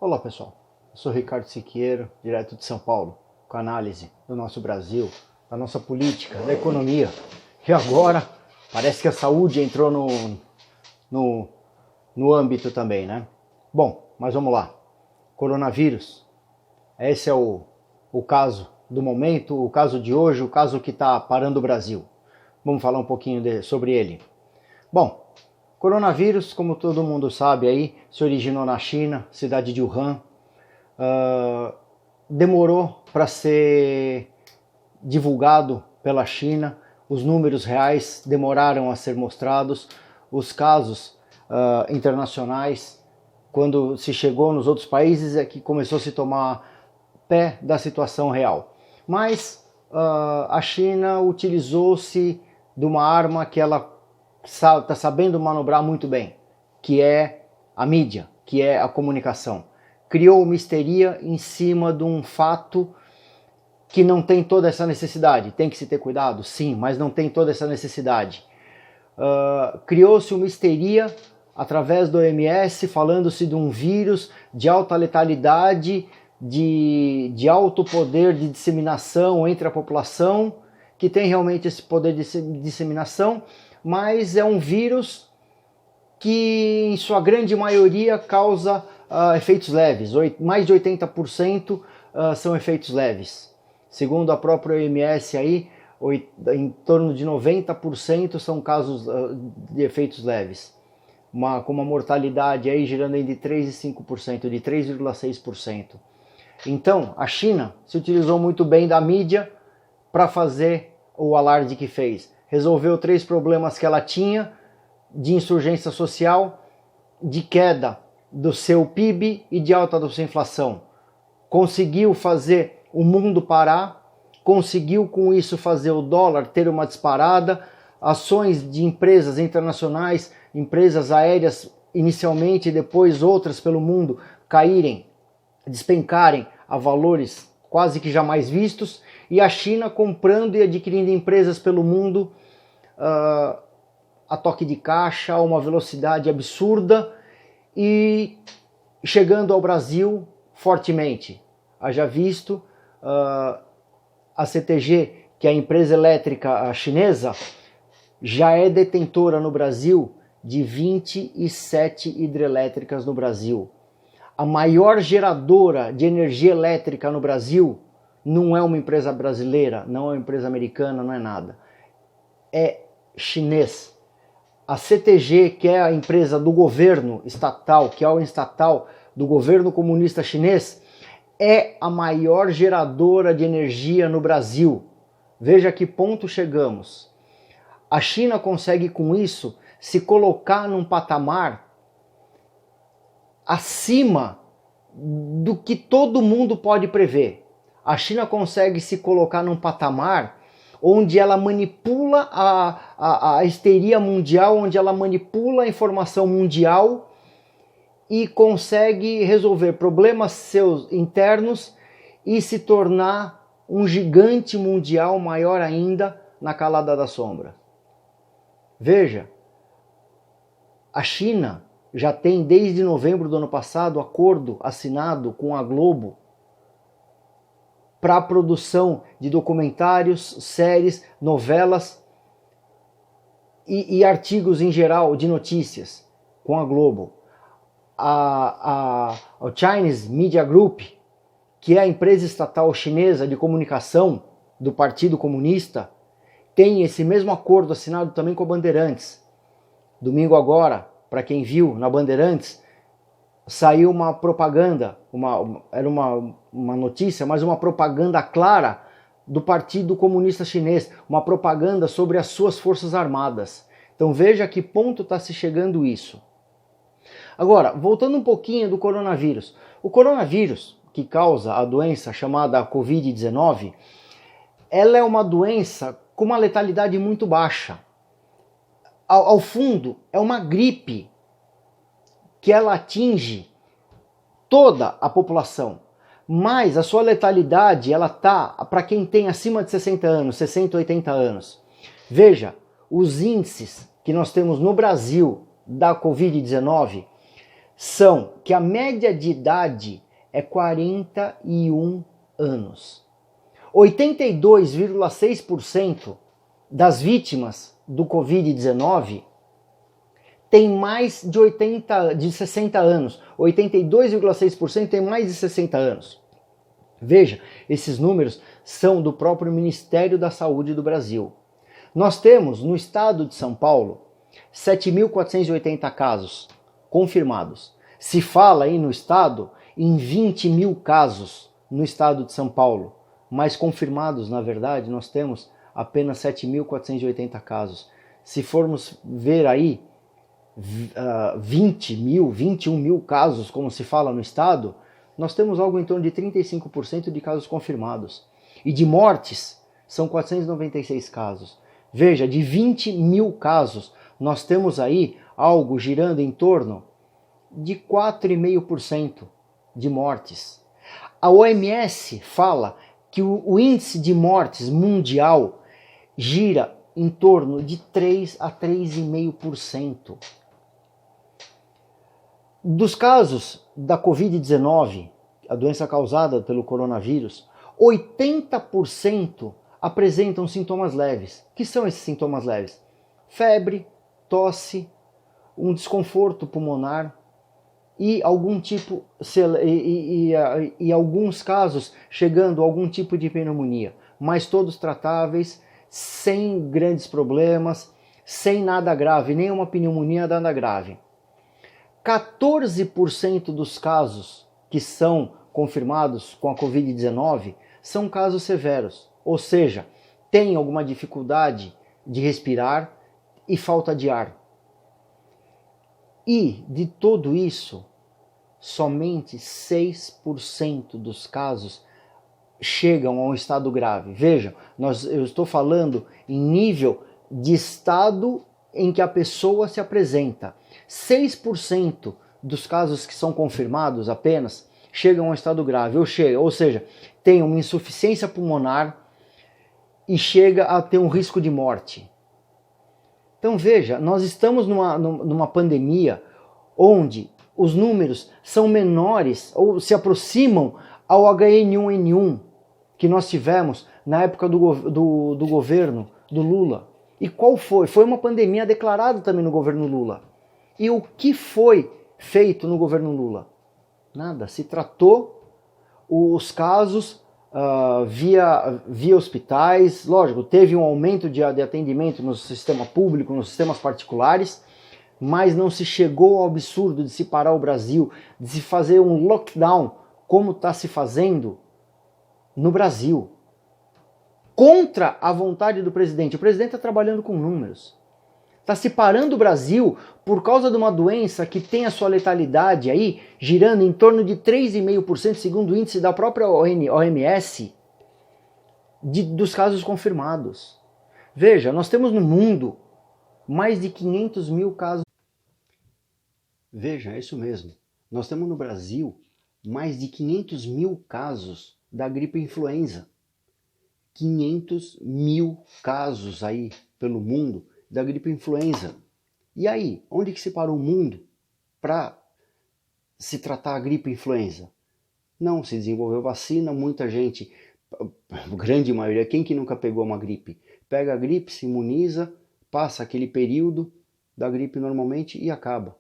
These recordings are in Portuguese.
Olá pessoal, eu sou Ricardo Siqueiro, direto de São Paulo, com análise do nosso Brasil, da nossa política, da economia. E agora parece que a saúde entrou no âmbito também, né? Bom, mas vamos lá. Coronavírus, esse é o caso do momento, o caso de hoje, o caso que está parando o Brasil. Vamos falar um pouquinho sobre ele. Bom, coronavírus, como todo mundo sabe aí, se originou na China, cidade de Wuhan. Demorou para ser divulgado pela China, os números reais demoraram a ser mostrados, os casos internacionais, quando se chegou nos outros países é que começou a se tomar pé da situação real. Mas a China utilizou-se de uma arma que ela está sabendo manobrar muito bem, que é a mídia, que é a comunicação. Criou uma histeria em cima de um fato que não tem toda essa necessidade. Tem que se ter cuidado? Sim, mas não tem toda essa necessidade. Criou-se uma histeria através do OMS, falando-se de um vírus de alta letalidade, de alto poder de disseminação entre a população, que tem realmente esse poder de disseminação, mas é um vírus que, em sua grande maioria, causa efeitos leves. Mais de 80% são efeitos leves. Segundo a própria OMS, aí, em torno de 90% são casos de efeitos leves, com uma mortalidade aí girando entre 3% e 5%, de 3,6%. Então, a China se utilizou muito bem da mídia para fazer o alarde que fez. Resolveu 3 problemas que ela tinha, de insurgência social, de queda do seu PIB e de alta da sua inflação. Conseguiu fazer o mundo parar, conseguiu com isso fazer o dólar ter uma disparada, ações de empresas internacionais, empresas aéreas inicialmente e depois outras pelo mundo caírem, despencarem a valores quase que jamais vistos, e a China comprando e adquirindo empresas pelo mundo a toque de caixa, a uma velocidade absurda, e chegando ao Brasil fortemente. Haja visto a CTG, que é a empresa elétrica chinesa, já é detentora no Brasil de 27 hidrelétricas no Brasil. A maior geradora de energia elétrica no Brasil não é uma empresa brasileira, não é uma empresa americana, não é nada. É chinês. A CTG, que é a empresa do governo estatal, que é o estatal do governo comunista chinês, é a maior geradora de energia no Brasil. Veja a que ponto chegamos. A China consegue com isso se colocar num patamar acima do que todo mundo pode prever. A China consegue se colocar num patamar onde ela manipula a histeria mundial, onde ela manipula a informação mundial e consegue resolver problemas seus internos e se tornar um gigante mundial maior ainda na calada da sombra. Veja, a China já tem desde novembro do ano passado acordo assinado com a Globo para a produção de documentários, séries, novelas e artigos em geral de notícias com a Globo. O Chinese Media Group, que é a empresa estatal chinesa de comunicação do Partido Comunista, tem esse mesmo acordo assinado também com a Bandeirantes. Domingo agora, para quem viu na Bandeirantes, saiu uma propaganda, era uma notícia, mas uma propaganda clara do Partido Comunista Chinês, uma propaganda sobre as suas forças armadas. Então veja a que ponto está se chegando isso. Agora, voltando um pouquinho do coronavírus. O coronavírus, que causa a doença chamada Covid-19, ela é uma doença com uma letalidade muito baixa. Ao fundo, é uma gripe que ela atinge toda a população, mas a sua letalidade ela tá para quem tem acima de 60 anos, 60, 80 anos. Veja, os índices que nós temos no Brasil da Covid-19 são que a média de idade é 41 anos. 82,6% das vítimas do Covid-19 tem mais de 60 anos. 82,6% tem mais de 60 anos. Veja, esses números são do próprio Ministério da Saúde do Brasil. Nós temos no estado de São Paulo 7.480 casos confirmados. Se fala aí no estado em 20 mil casos no estado de São Paulo, mas confirmados, na verdade, nós temos apenas 7.480 casos. Se formos ver aí 20 mil, 21 mil casos, como se fala no estado, nós temos algo em torno de 35% de casos confirmados. E de mortes, são 496 casos. Veja, de 20 mil casos, nós temos aí algo girando em torno de 4,5% de mortes. A OMS fala que o índice de mortes mundial gira em torno de 3 a 3,5%. Dos casos da Covid-19, a doença causada pelo coronavírus, 80% apresentam sintomas leves. O que são esses sintomas leves? Febre, tosse, um desconforto pulmonar e algum tipo e alguns casos chegando a algum tipo de pneumonia, mas todos tratáveis, sem grandes problemas, sem nada grave, nenhuma pneumonia nada grave. 14% dos casos que são confirmados com a Covid-19 são casos severos, ou seja, tem alguma dificuldade de respirar e falta de ar. E de tudo isso, somente 6% dos casos chegam a um estado grave. Vejam, eu estou falando em nível de estado em que a pessoa se apresenta. 6% dos casos que são confirmados apenas chegam a um estado grave, ou seja, tem uma insuficiência pulmonar e chega a ter um risco de morte. Então veja, nós estamos numa pandemia onde os números são menores ou se aproximam ao H1N1 que nós tivemos na época do governo do Lula. E qual foi? Foi uma pandemia declarada também no governo Lula. E o que foi feito no governo Lula? Nada. Se tratou os casos via hospitais. Lógico, teve um aumento de atendimento no sistema público, nos sistemas particulares, mas não se chegou ao absurdo de se parar o Brasil, de se fazer um lockdown como está se fazendo no Brasil. Contra a vontade do presidente. O presidente está trabalhando com números. Está se parando o Brasil por causa de uma doença que tem a sua letalidade aí girando em torno de 3,5%, segundo o índice da própria OMS, dos casos confirmados. Veja, nós temos no mundo mais de 500 mil casos. Veja, é isso mesmo. Nós temos no Brasil mais de 500 mil casos da gripe influenza. 500 mil casos aí pelo mundo da gripe influenza. E aí, onde que se parou o mundo para se tratar a gripe influenza? Não, se desenvolveu vacina, muita gente, a grande maioria, quem que nunca pegou uma gripe? Pega a gripe, se imuniza, passa aquele período da gripe normalmente e acaba.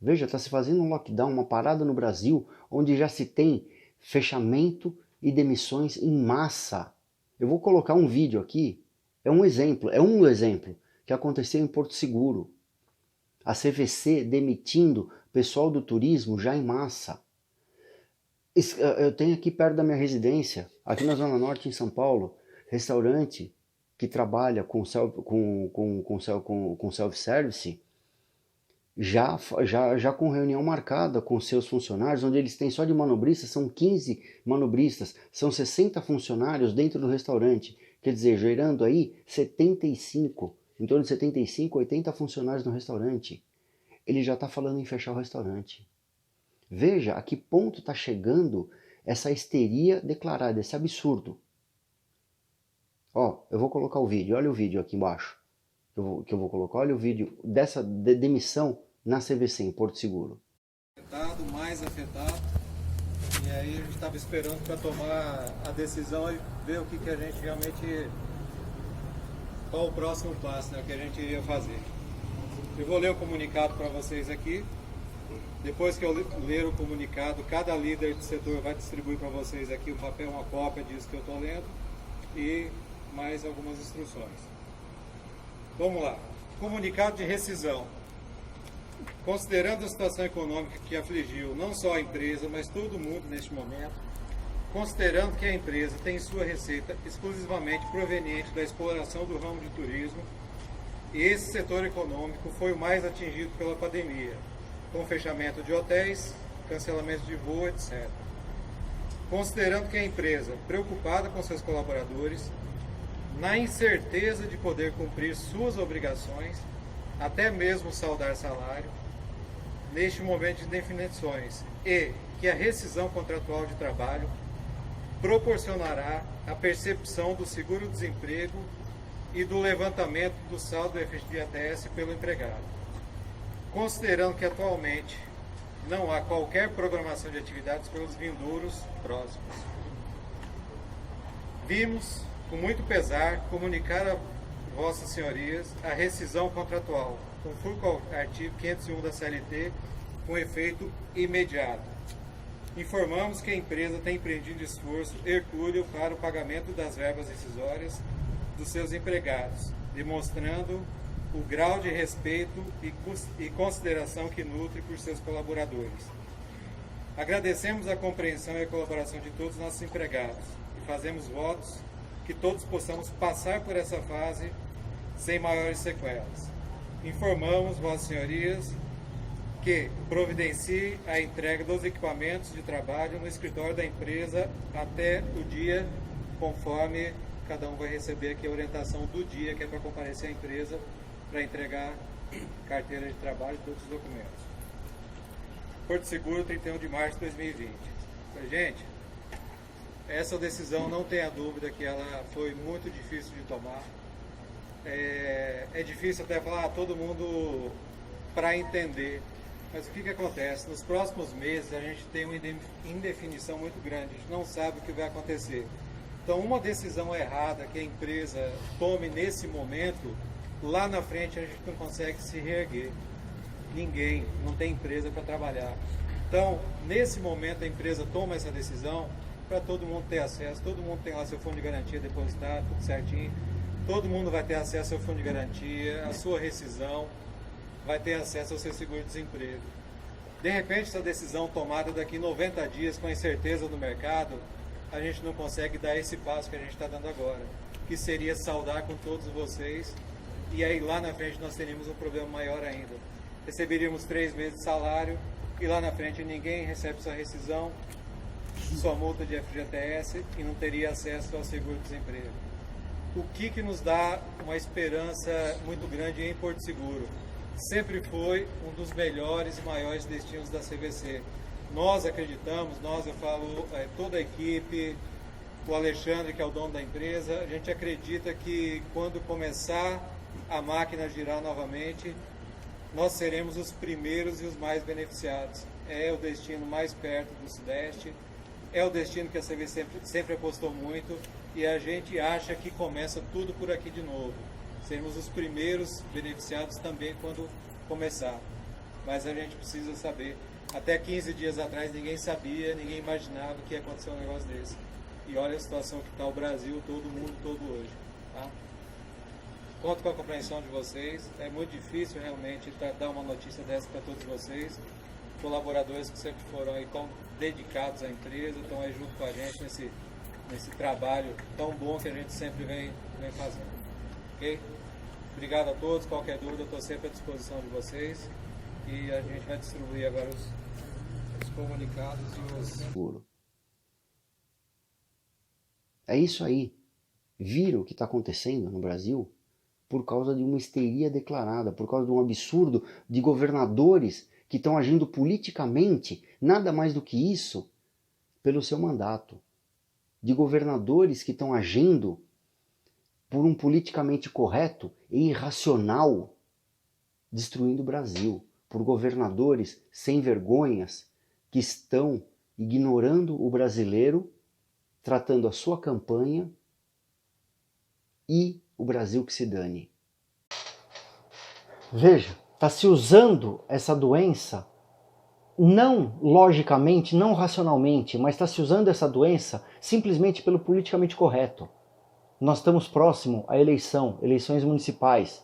Veja, está se fazendo um lockdown, uma parada no Brasil, onde já se tem fechamento e demissões em massa. Eu vou colocar um vídeo aqui, é um exemplo que aconteceu em Porto Seguro. A CVC demitindo pessoal do turismo já em massa. Eu tenho aqui perto da minha residência, aqui na Zona Norte, em São Paulo, restaurante que trabalha com self-service, já com reunião marcada com seus funcionários, onde eles têm só de manobristas, são 15 manobristas, são 60 funcionários dentro do restaurante, quer dizer, gerando aí 75, em torno de 75, 80 funcionários no restaurante. Ele já está falando em fechar o restaurante. Veja a que ponto está chegando essa histeria declarada, esse absurdo. Ó, eu vou colocar o vídeo, olha o vídeo aqui embaixo, que eu vou colocar, olha o vídeo dessa demissão na CVC, em Porto Seguro. Mais afetado, e aí a gente estava esperando para tomar a decisão e ver o que a gente realmente, qual o próximo passo, né, que a gente iria fazer. Eu vou ler o comunicado para vocês aqui. Depois que eu ler o comunicado, cada líder de setor vai distribuir para vocês aqui um papel, uma cópia disso que eu estou lendo e mais algumas instruções. Vamos lá. Comunicado de rescisão. Considerando a situação econômica que afligiu não só a empresa, mas todo mundo neste momento, considerando que a empresa tem sua receita exclusivamente proveniente da exploração do ramo de turismo, e esse setor econômico foi o mais atingido pela pandemia, com fechamento de hotéis, cancelamento de voo, etc. Considerando que a empresa, preocupada com seus colaboradores, na incerteza de poder cumprir suas obrigações, até mesmo saldar salário, neste momento de indefinições, e que a rescisão contratual de trabalho proporcionará a percepção do seguro-desemprego e do levantamento do saldo FGTS pelo empregado. Considerando que atualmente não há qualquer programação de atividades pelos vindouros próximos. Vimos, com muito pesar, comunicar a Vossas Senhorias a rescisão contratual, conforme ao artigo 501 da CLT, com efeito imediato. Informamos que a empresa tem empreendido esforço hercúleo para o pagamento das verbas rescisórias dos seus empregados, demonstrando o grau de respeito e consideração que nutre por seus colaboradores. Agradecemos a compreensão e a colaboração de todos os nossos empregados e fazemos votos que todos possamos passar por essa fase sem maiores sequelas. Informamos, Vossas Senhorias, que providencie a entrega dos equipamentos de trabalho no escritório da empresa até o dia, conforme cada um vai receber aqui a orientação do dia, que é para comparecer à empresa para entregar carteira de trabalho e todos os documentos. Porto Seguro, 31 de março de 2020. Gente, essa decisão, não tenha dúvida que ela foi muito difícil de tomar. É difícil até falar todo mundo para entender, mas o que acontece? Nos próximos meses a gente tem uma indefinição muito grande, a gente não sabe o que vai acontecer. Então, uma decisão errada que a empresa tome nesse momento, lá na frente a gente não consegue se reerguer. Ninguém, não tem empresa para trabalhar. Então, nesse momento a empresa toma essa decisão para todo mundo ter acesso, todo mundo tem lá seu fundo de garantia depositado, tudo certinho. Todo mundo vai ter acesso ao fundo de garantia, à sua rescisão, vai ter acesso ao seu seguro-desemprego. De repente, essa decisão tomada daqui 90 dias, com a incerteza do mercado, a gente não consegue dar esse passo que a gente está dando agora, que seria saldar com todos vocês, e aí lá na frente nós teríamos um problema maior ainda. Receberíamos 3 meses de salário, e lá na frente ninguém recebe sua rescisão, sua multa de FGTS, e não teria acesso ao seguro-desemprego. O que nos dá uma esperança muito grande em Porto Seguro? Sempre foi um dos melhores e maiores destinos da CVC. Nós acreditamos, eu falo, toda a equipe, o Alexandre, que é o dono da empresa, a gente acredita que quando começar a máquina a girar novamente, nós seremos os primeiros e os mais beneficiados. É o destino mais perto do Sudeste, é o destino que a CVC sempre apostou muito, e a gente acha que começa tudo por aqui de novo. Seremos os primeiros beneficiados também quando começar. Mas a gente precisa saber. Até 15 dias atrás ninguém sabia, ninguém imaginava que ia acontecer um negócio desse. E olha a situação que está o Brasil, todo mundo, todo hoje. Tá? Conto com a compreensão de vocês. É muito difícil realmente dar uma notícia dessa para todos vocês. Colaboradores que sempre foram aí tão dedicados à empresa, estão aí junto com a gente nesse trabalho tão bom que a gente sempre vem fazendo. Ok? Obrigado a todos. Qualquer dúvida, eu estou sempre à disposição de vocês. E a gente vai distribuir agora os comunicados e os... É isso aí. Viram o que está acontecendo no Brasil? Por causa de uma histeria declarada, por causa de um absurdo de governadores que estão agindo politicamente, nada mais do que isso, pelo seu mandato. De governadores que estão agindo por um politicamente correto e irracional, destruindo o Brasil. por governadores sem vergonhas que estão ignorando o brasileiro, tratando a sua campanha e o Brasil que se dane. Veja, está se usando essa doença, não logicamente, não racionalmente, mas está se usando essa doença simplesmente pelo politicamente correto. Nós estamos próximo à eleições municipais.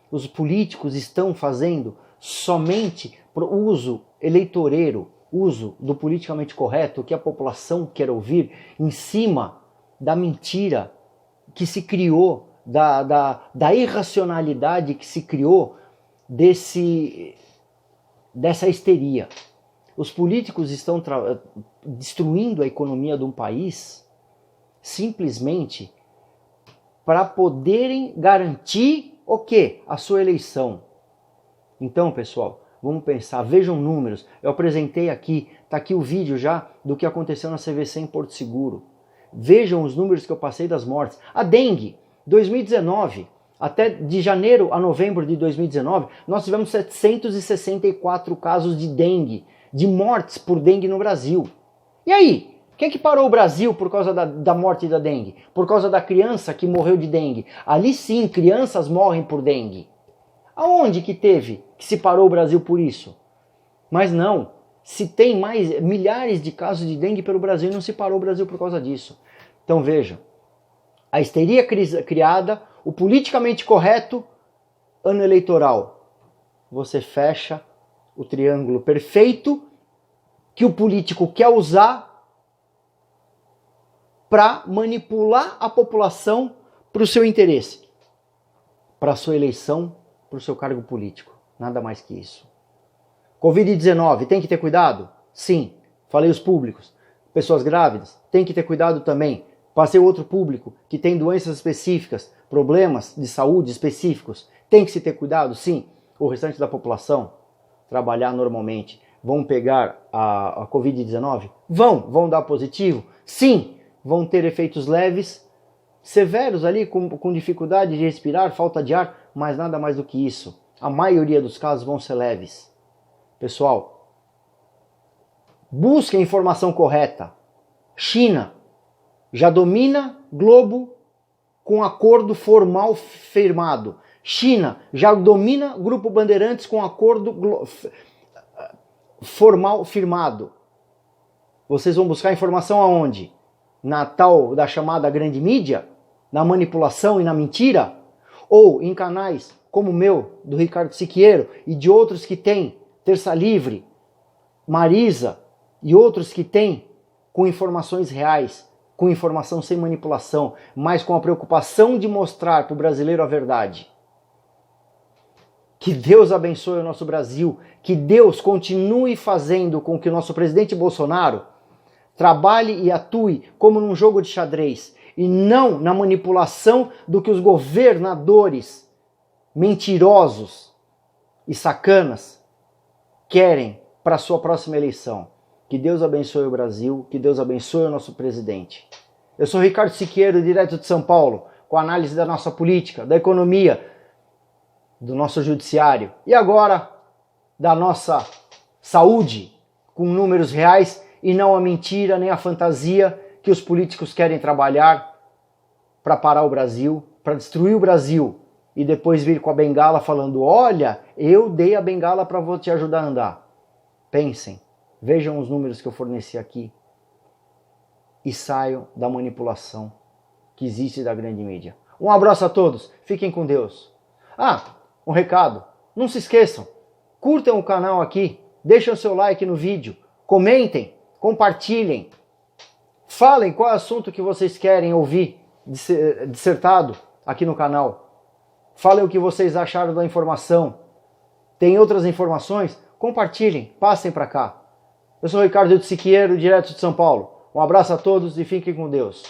Os políticos estão fazendo somente por uso eleitoreiro, uso do politicamente correto, que a população quer ouvir, em cima da mentira que se criou, da irracionalidade que se criou dessa histeria. Os políticos estão destruindo a economia de um país simplesmente para poderem garantir o quê? A sua eleição. Então, pessoal, vamos pensar, vejam números. Eu apresentei aqui, está aqui o vídeo já do que aconteceu na CVC em Porto Seguro. Vejam os números que eu passei das mortes. A dengue, 2019, até de janeiro a novembro de 2019, nós tivemos 764 casos de dengue, de mortes por dengue no Brasil. E aí? Quem que parou o Brasil por causa da morte da dengue? Por causa da criança que morreu de dengue. Ali sim, crianças morrem por dengue. Aonde que teve que se parou o Brasil por isso? Mas não, se tem mais milhares de casos de dengue pelo Brasil e não se parou o Brasil por causa disso. Então vejam, a histeria criada, o politicamente correto, ano eleitoral. Você fecha o triângulo perfeito que o político quer usar para manipular a população para o seu interesse, para a sua eleição, para o seu cargo político. Nada mais que isso. Covid-19, tem que ter cuidado? Sim. Falei os públicos. Pessoas grávidas, tem que ter cuidado também. Passei outro público que tem doenças específicas, problemas de saúde específicos. Tem que se ter cuidado? Sim. O restante da população, trabalhar normalmente. Vão pegar a Covid-19? Vão dar positivo? Sim. Vão ter efeitos leves, severos ali, com dificuldade de respirar, falta de ar, mas nada mais do que isso. A maioria dos casos vão ser leves. Pessoal, busque a informação correta. China já domina globo com acordo formal firmado. China já domina Grupo Bandeirantes com acordo formal firmado. Vocês vão buscar informação aonde? Na tal da chamada grande mídia? Na manipulação e na mentira? Ou em canais como o meu, do Ricardo Siqueiro, e de outros que tem, Terça Livre, Marisa, e outros que tem, com informações reais, com informação sem manipulação, mas com a preocupação de mostrar para o brasileiro a verdade. Que Deus abençoe o nosso Brasil, que Deus continue fazendo com que o nosso presidente Bolsonaro trabalhe e atue como num jogo de xadrez e não na manipulação do que os governadores mentirosos e sacanas querem para a sua próxima eleição. Que Deus abençoe o Brasil, que Deus abençoe o nosso presidente. Eu sou Ricardo Siqueiro, direto de São Paulo, com análise da nossa política, da economia, do nosso judiciário e agora da nossa saúde, com números reais e não a mentira nem a fantasia que os políticos querem trabalhar para parar o Brasil, para destruir o Brasil e depois vir com a bengala falando: olha, eu dei a bengala para te ajudar a andar. Pensem, vejam os números que eu forneci aqui e saiam da manipulação que existe da grande mídia. Um abraço a todos, fiquem com Deus. Um recado, não se esqueçam, curtam o canal aqui, deixem o seu like no vídeo, comentem, compartilhem, falem qual é o assunto que vocês querem ouvir dissertado aqui no canal. Falem o que vocês acharam da informação. Tem outras informações? Compartilhem, passem para cá. Eu sou Ricardo Siqueiro, direto de São Paulo. Um abraço a todos e fiquem com Deus.